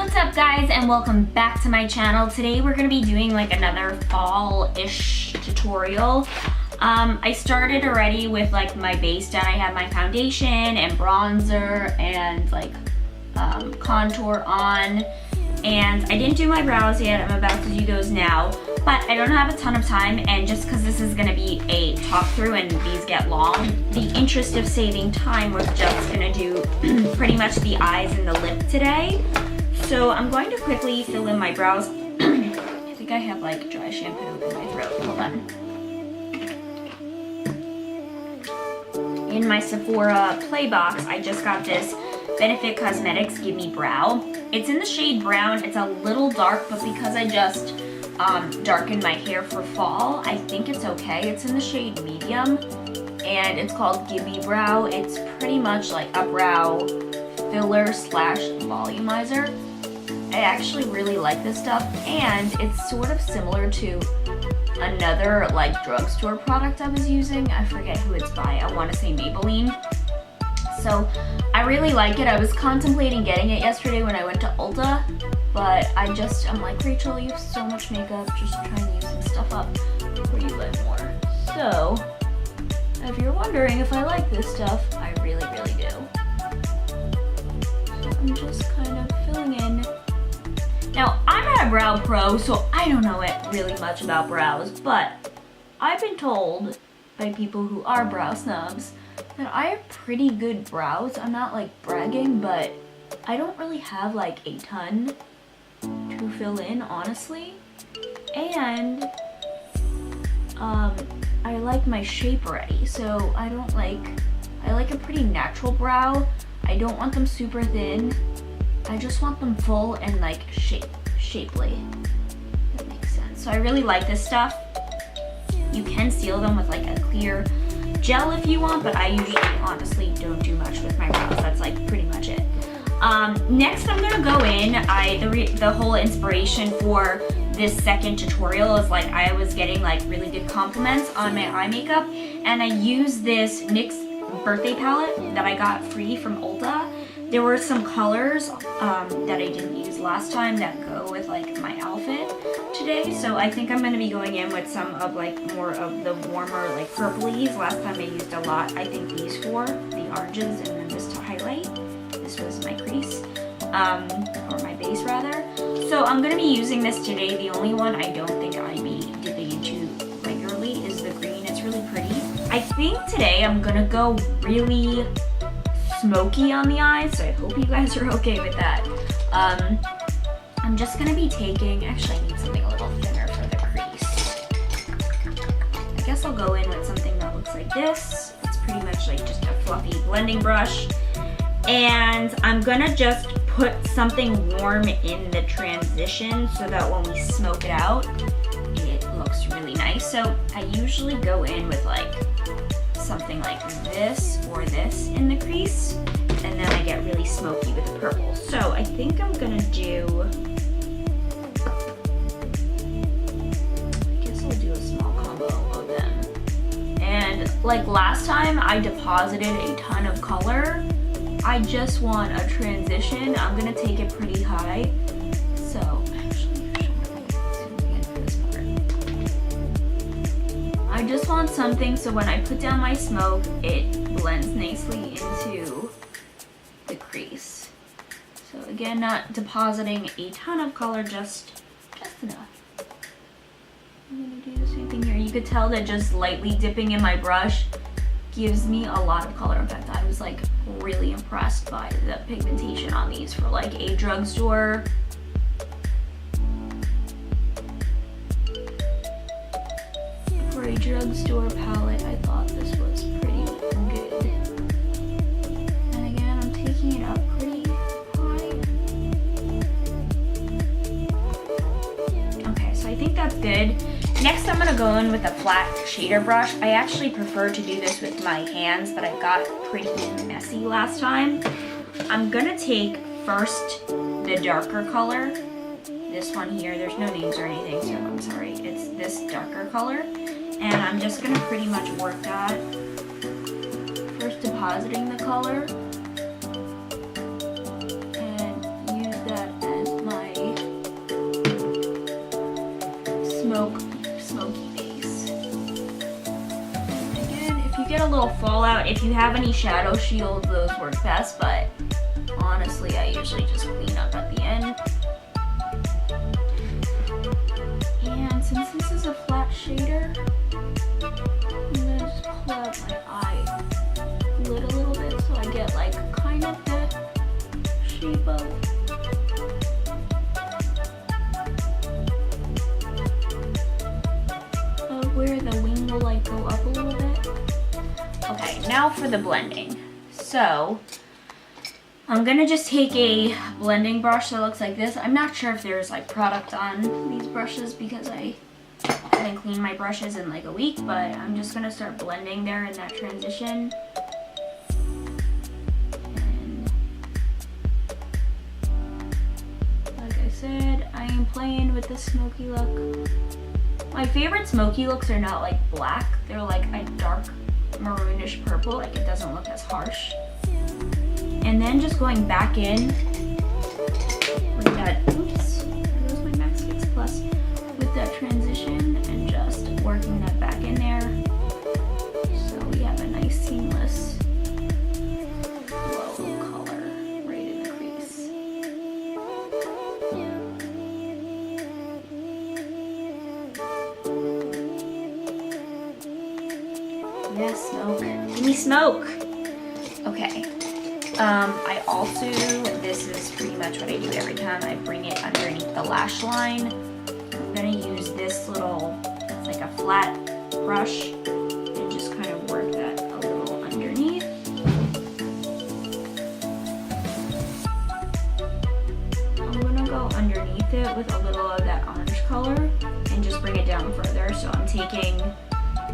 What's up guys, and welcome back to my channel. Today we're going to be doing like another fall-ish tutorial. I started already with like my base done. I have my foundation and bronzer and like contour on, and I didn't do my brows yet. I'm about to do those now, but I don't have a ton of time, and just because this is going to be a talk through and these get long, the interest of saving time, we're just going to do pretty much the eyes and the lip today. So I'm going to quickly fill in my brows. I think I have like dry shampoo in my throat. Hold on. In my Sephora play box, I just got this NYX Cosmetics Give Me Brow. It's in the shade brown. It's a little dark, but because I just darkened my hair for fall, I think it's okay. It's in the shade medium, and it's called Give Me Brow. It's pretty much like a brow filler slash volumizer. I actually really like this stuff, and it's sort of similar to another like drugstore product I was using. I forget who it's by. I want to say Maybelline. So I really like it. I was contemplating getting it yesterday when I went to Ulta, but I'm like, Rachel, you have so much makeup, just try and use some stuff up before you buy more. So if you're wondering if I like this stuff, I really, really do. So I'm just kind of filling in. Now, I'm not a brow pro, so I don't know really much about brows, but I've been told by people who are brow snobs that I have pretty good brows. I'm not like bragging, but I don't really have like a ton to fill in, honestly. And I like my shape already, so I like a pretty natural brow. I don't want them super thin. I just want them full and like shapely. That makes sense. So I really like this stuff. You can seal them with like a clear gel if you want, but I usually honestly don't do much with my brows. That's like pretty much it. Next I'm gonna go in. The whole inspiration for this second tutorial is like I was getting like really good compliments on my eye makeup, and I used this NYX birthday palette that I got free from Ulta. There were some colors that I didn't use last time that go with like my outfit today, so I think I'm going to be going in with some of like more of the warmer like purplies. Last time I used a lot, I think these four, the oranges, and then this to highlight. This was my crease, or my base rather. So I'm going to be using this today. The only one I don't think I'd be dipping into regularly is the green. It's really pretty. I think today I'm going to go really smoky on the eyes, so I hope you guys are okay with that. I'm just gonna be taking, actually I need something a little thinner for the crease. I guess I'll go in with something that looks like this. It's pretty much like just a fluffy blending brush. And I'm gonna just put something warm in the transition so that when we smoke it out, it looks really nice. So I usually go in with like something like this or this in the crease, and then I get really smoky with the purple. So I think I'm gonna do, I guess I'll do a small combo of them. And like last time I deposited a ton of color. I just want a transition. I'm gonna take it pretty high. So I just want something so when I put down my smoke, it blends nicely into the crease. So again, not depositing a ton of color, just enough. I'm gonna do the same thing here. You could tell that just lightly dipping in my brush gives me a lot of color. In fact, I was like really impressed by the pigmentation on these for like a drugstore. For a drugstore palette, I thought this was pretty good. And again, I'm taking it up pretty high. Okay, so I think that's good. Next, I'm gonna go in with a flat shader brush. I actually prefer to do this with my hands, but I got pretty messy last time. I'm gonna take first the darker color. This one here, there's no names or anything, so I'm sorry. It's this darker color. And I'm just gonna pretty much work that. First depositing the color and use that as little fallout. If you have any shadow shields, those work best, but honestly, I usually just clean up at the end. And since this is a flat shader, I'm gonna just pull out my eyelid a little bit so I get like kind of the shape of where the wing will like go up a little bit. Okay, now for the blending. So I'm gonna just take a blending brush that looks like this. I'm not sure if there's like product on these brushes because I haven't cleaned my brushes in like a week, but I'm just gonna start blending there in that transition. And like I said, I am playing with the smoky look. My favorite smoky looks are not like black, they're like a dark maroonish purple, like it doesn't look as harsh. And then just going back in with that, oops, there goes my Max Fix Plus, with that transition and just working that back in there. So we have a nice seamless flow of color right in the crease. Yes, smoke. Give me smoke. Okay. I also, this is pretty much what I do every time. I bring it underneath the lash line. I'm gonna use this little, it's like a flat brush, and just kind of work that a little underneath. I'm gonna go underneath it with a little of that orange color and just bring it down further. So I'm taking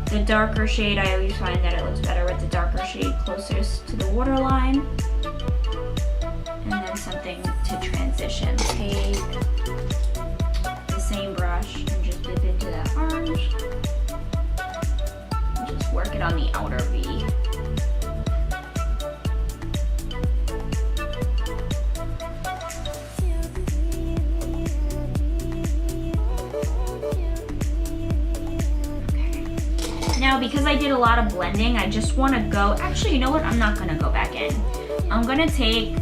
the darker shade. I always find that it looks better with the darker shade closest to the waterline. And then something to transition. Take the same brush and just dip into that orange. And just work it on the outer V. Now, because I did a lot of blending, I just want to go, actually, you know what? I'm not going to go back in. I'm going to take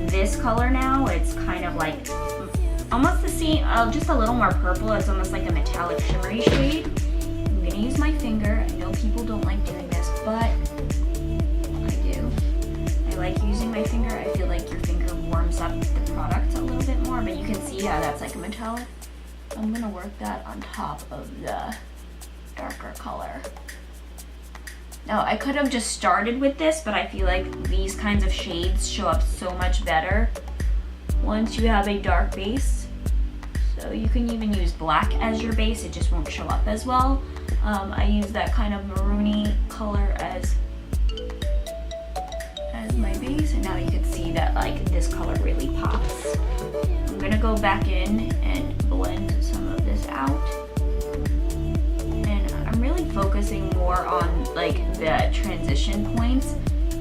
this color now. It's kind of like almost the same, just a little more purple. It's almost like a metallic shimmery shade. I'm going to use my finger. I know people don't like doing this, but I do. I like using my finger. I feel like your finger warms up the product a little bit more, but you can see how that's like a metallic. I'm going to work that on top of the darker color. Now, I could have just started with this, but I feel like these kinds of shades show up so much better once you have a dark base. So you can even use black as your base, it just won't show up as well. I use that kind of maroony color as my base, and now you can see that like this color really pops. I'm gonna go back in and blend some of this out. I'm really focusing more on like the transition points.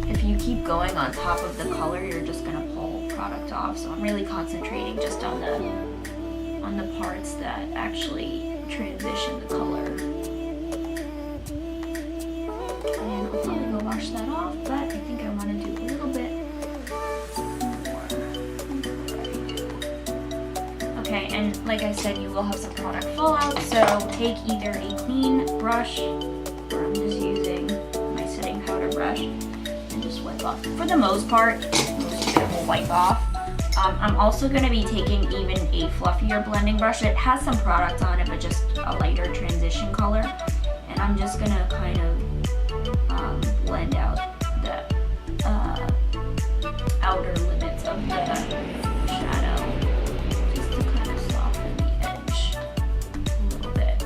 If you keep going on top of the color, you're just gonna pull product off. So I'm really concentrating just on the parts that actually transition the color. And I'll probably go wash that off, but I think I want to do a little bit more. Okay, and like I said, you will have some product fallout, so take either a clean brush, or I'm just using my setting powder brush, and just wipe off. For the most part, most of it will wipe off. I'm also going to be taking even a fluffier blending brush. It has some product on it, but just a lighter transition color. And I'm just going to kind of blend out the outer limits of the shadow, just to kind of soften the edge a little bit.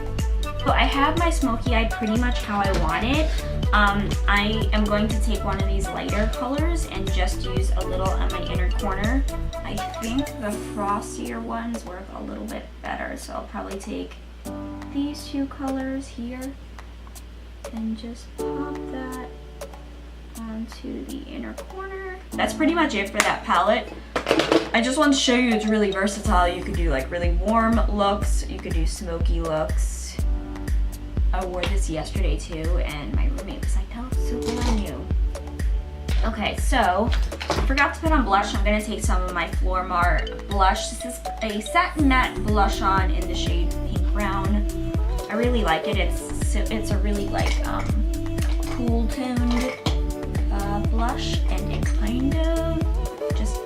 So I have my smoky eye pretty much how I want it. I am going to take one of these lighter colors and just use a little on my inner corner. I think the frostier ones work a little bit better, so I'll probably take these two colors here and just pop that onto the inner corner. That's pretty much it for that palette. I just wanted to show you it's really versatile. You could do like really warm looks, you could do smoky looks. I wore this yesterday too, and my roommate was like, that looks so good on you. Okay, so I forgot to put on blush. I'm gonna take some of my Flormar blush. This is a satin matte blush on in the shade Pink Brown. I really like it. It's a really like cool toned blush, and it kind of just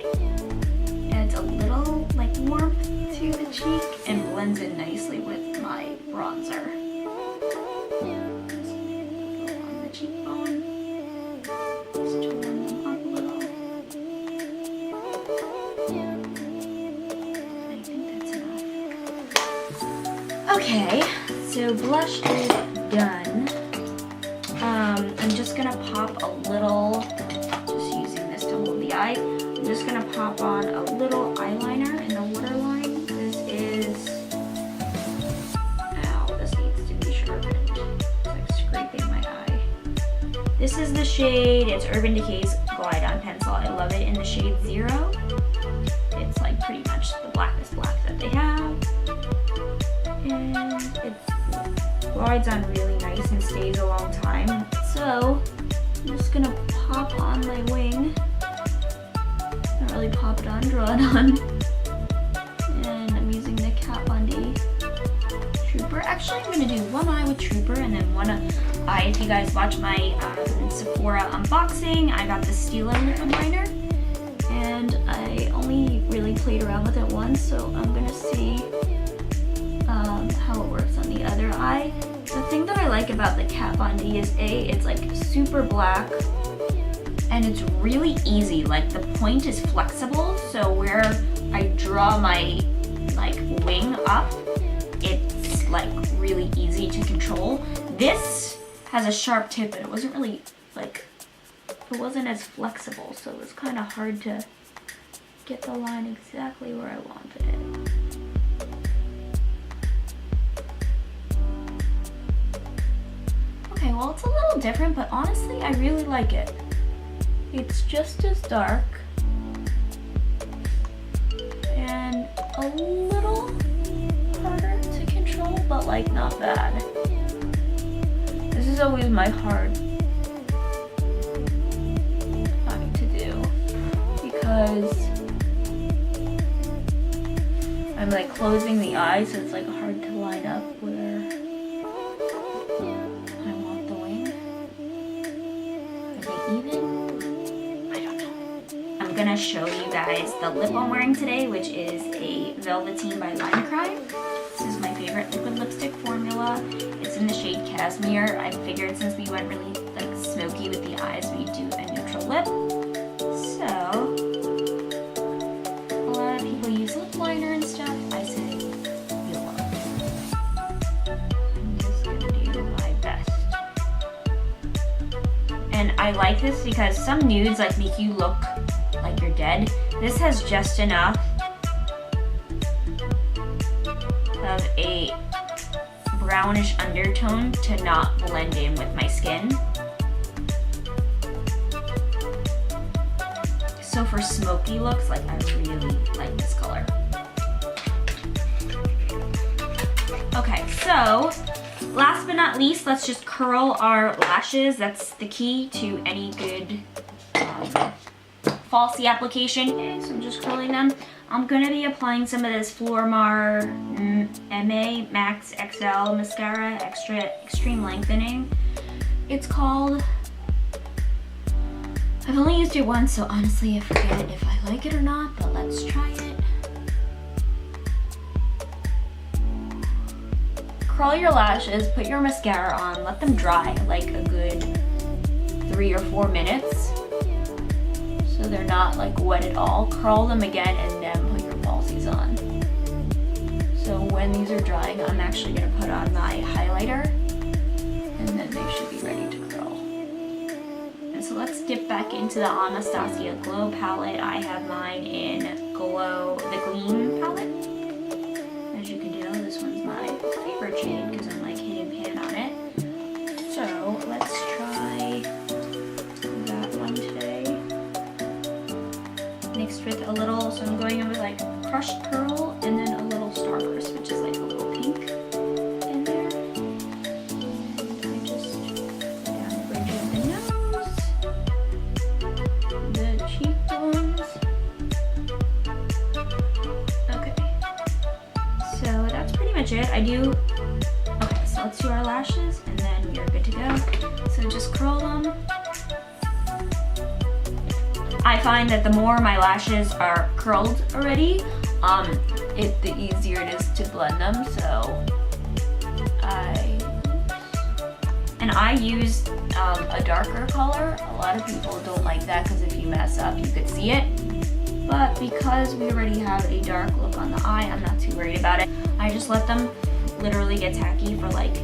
adds a little like warmth to the cheek and blends in nicely with my bronzer. On the cheekbone. Just to warm them up a little. I think that's enough. Okay, so blush is done. I'm just gonna pop a little, just using this to hold the eye. I'm just gonna pop on a little eyeliner in the waterline. This is, ow, this needs to be sharpened. It's like scraping my eye. This is the shade, it's Urban Decay's Glide On Pencil. I love it in the shade 0. It's like pretty much the blackest black that they have. And it glides on really nice and stays a long time. So I'm just gonna pop on my wing. Not really pop it on, draw it on. And I'm using the Kat Von D Trooper. Actually, I'm gonna do one eye with Trooper and then one eye. If you guys watch my Sephora unboxing, I got the Stila lip liner. And I only really played around with it once, so I'm gonna see how it works on the other eye. The thing that I like about the Kat Von D is it's like super black and it's really easy. Like the point is flexible, so where I draw my like wing up, it's like really easy to control. This has a sharp tip, but it wasn't really like, it wasn't as flexible, so it was kind of hard to get the line exactly where I wanted it. Okay, well it's a little different, but honestly I really like it. It's just as dark and a little harder to control, but like not bad. This is always my hard thing to do because I'm like closing the eye, so it's like hard to line up where even? I don't know. I'm gonna show you guys the lip I'm wearing today, which is a Velveteen by Lime Crime. This is my favorite liquid lipstick formula. It's in the shade Cashmere. I figured since we went really like smoky with the eyes, we'd do a neutral lip. So, a lot of people use lip liner and stuff. I say, YOLO. I'm just gonna do my best. And I like this because some nudes like make you look like you're dead. This has just enough of a brownish undertone to not blend in with my skin. So for smoky looks, like I really like this color. Okay, so last but not least, let's just curl our lashes. That's the key to any good falsie application. Okay, so I'm just curling them. I'm gonna be applying some of this Flormar MA Max XL Mascara, Extra Extreme Lengthening. It's called. I've only used it once, so honestly I forget if I like it or not, but let's try it. Curl your lashes, put your mascara on, let them dry like a good 3 or 4 minutes so they're not like wet at all. Curl them again and then put your falsies on. So when these are drying, I'm actually going to put on my highlighter and then they should be ready to curl. And so let's dip back into the Anastasia Glow palette. I have mine in the Gleam palette. As you can tell, this one's my favorite shade because I'm like hitting pan on it. So let's try that one today. Mixed with a little, so I'm going in with like crushed pearl and then a little starburst, which is like a little pink in there. much it. I do, okay, so let's do our lashes and then we are good to go. So just curl them. I find that the more my lashes are curled already, the easier it is to blend them. So I use a darker color. A lot of people don't like that because if you mess up, you could see it. But because we already have a dark look on the eye, I'm not too worried about it. I just let them literally get tacky for like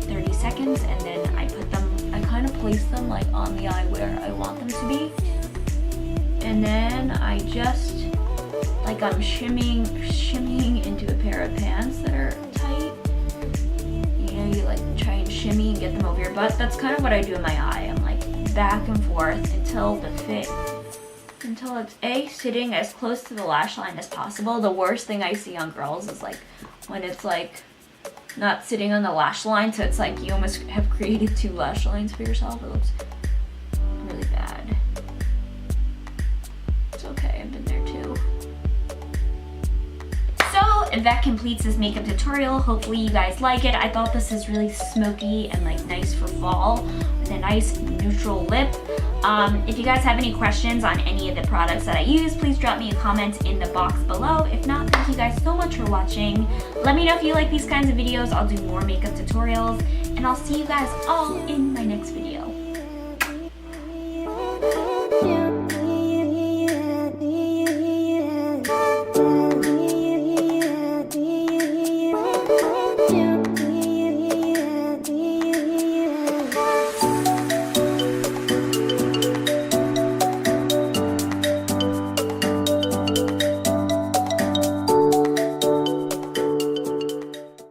30 seconds and then I kind of place them like on the eye where I want them to be. And then I just, like I'm shimmying into a pair of pants that are tight. You know, you like try and shimmy and get them over your butt. That's kind of what I do in my eye. I'm like back and forth until it's sitting as close to the lash line as possible. The worst thing I see on girls is like when it's like not sitting on the lash line, so it's like you almost have created 2 lash lines for yourself. It looks really bad. It's okay, I've been there too. So that completes this makeup tutorial. Hopefully you guys like it. I thought this is really smoky and like nice for fall with a nice neutral lip. If you guys have any questions on any of the products that I use, please drop me a comment in the box below. If not, thank you guys so much for watching. Let me know if you like these kinds of videos. I'll do more makeup tutorials and I'll see you guys all in my next video.